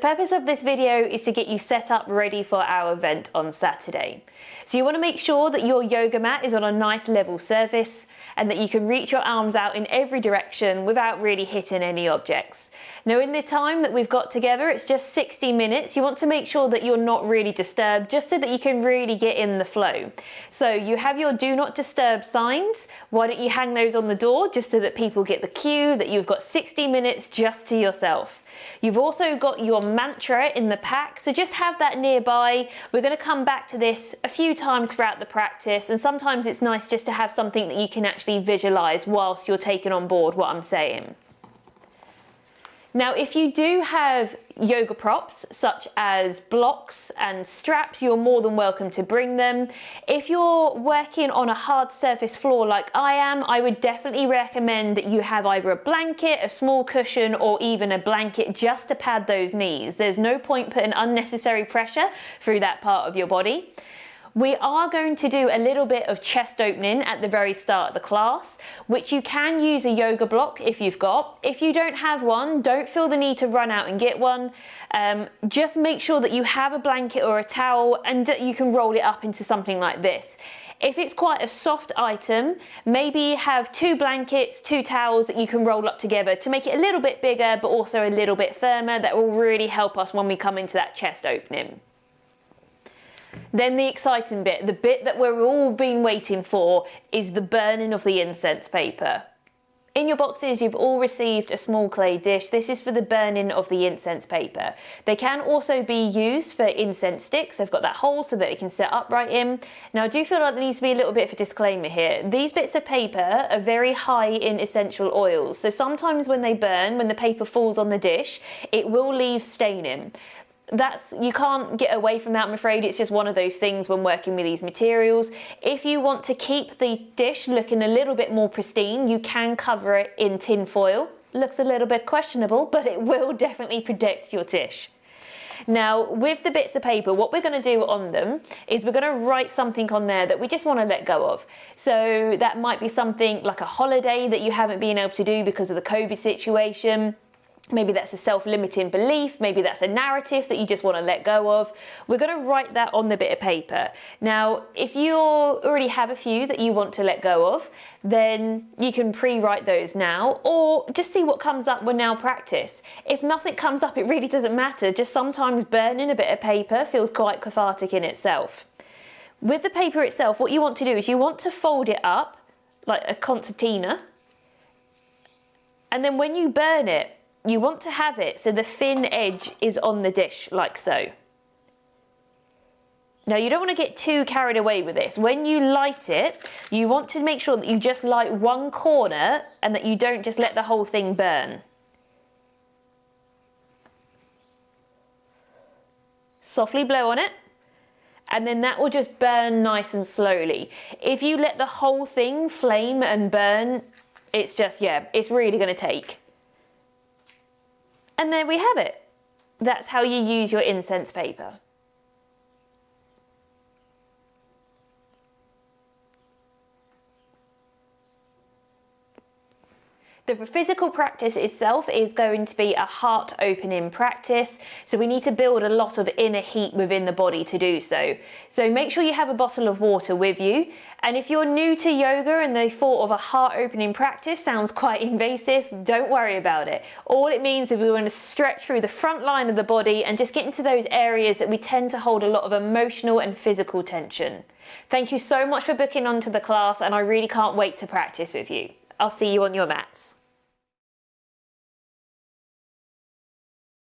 purpose of this video is to get you set up ready for our event on Saturday. So you want to make sure that your yoga mat is on a nice level surface and that you can reach your arms out in every direction without really hitting any objects. Now in the time that we've got together, it's just 60 minutes. You want to make sure that you're not really disturbed, just so that you can really get in the flow. So you have your do not disturb signs. Why don't you hang those on the door just so that people get the cue that you've got 60 minutes just to yourself. You've also got your mantra in the pack, so just have that nearby. We're going to come back to this a few times throughout the practice, and sometimes it's nice just to have something that you can actually visualize whilst you're taking on board what I'm saying. Now, if you do have yoga props, such as blocks and straps, you're more than welcome to bring them. If you're working on a hard surface floor like I am, I would definitely recommend that you have either a blanket, a small cushion, or even a blanket just to pad those knees. There's no point putting unnecessary pressure through that part of your body. We are going to do a little bit of chest opening at the very start of the class, which you can use a yoga block if you've got. If you don't have one, don't feel the need to run out and get one. Just make sure that you have a blanket or a towel and that you can roll it up into something like this. If it's quite a soft item, maybe have 2 blankets, 2 towels that you can roll up together to make it a little bit bigger, but also a little bit firmer. That will really help us when we come into that chest opening. Then the exciting bit, the bit that we're all been waiting for, is the burning of the incense paper. In your boxes, you've all received a small clay dish. This is for the burning of the incense paper. They can also be used for incense sticks. They've got that hole so that it can sit upright in. Now, I do feel like there needs to be a little bit of a disclaimer here. These bits of paper are very high in essential oils. So sometimes when they burn, when the paper falls on the dish, it will leave staining. You can't get away from that, I'm afraid. It's just one of those things when working with these materials. If you want to keep the dish looking a little bit more pristine, you can cover it in tin foil. Looks a little bit questionable, but it will definitely protect your dish. Now, with the bits of paper, what we're going to do on them is we're going to write something on there that we just want to let go of. So that might be something like a holiday that you haven't been able to do because of the COVID situation. Maybe that's a self-limiting belief, maybe that's a narrative that you just want to let go of. We're going to write that on the bit of paper. Now, if you already have a few that you want to let go of, then you can pre-write those now, or just see what comes up when now practice. If nothing comes up, it really doesn't matter. Just sometimes burning a bit of paper feels quite cathartic in itself. With the paper itself, what you want to do is you want to fold it up like a concertina, and then when you burn it, you want to have it so the thin edge is on the dish, like so. Now, you don't want to get too carried away with this. When you light it, you want to make sure that you just light one corner and that you don't just let the whole thing burn. Softly blow on it, and then that will just burn nice and slowly. If you let the whole thing flame and burn, it's just, yeah, it's really going to take. And there we have it. That's how you use your incense paper. The physical practice itself is going to be a heart opening practice, so we need to build a lot of inner heat within the body to do so. So make sure you have a bottle of water with you, and if you're new to yoga and the thought of a heart opening practice sounds quite invasive, don't worry about it. All it means is we're going to stretch through the front line of the body and just get into those areas that we tend to hold a lot of emotional and physical tension. Thank you so much for booking onto the class, and I really can't wait to practice with you. I'll see you on your mats.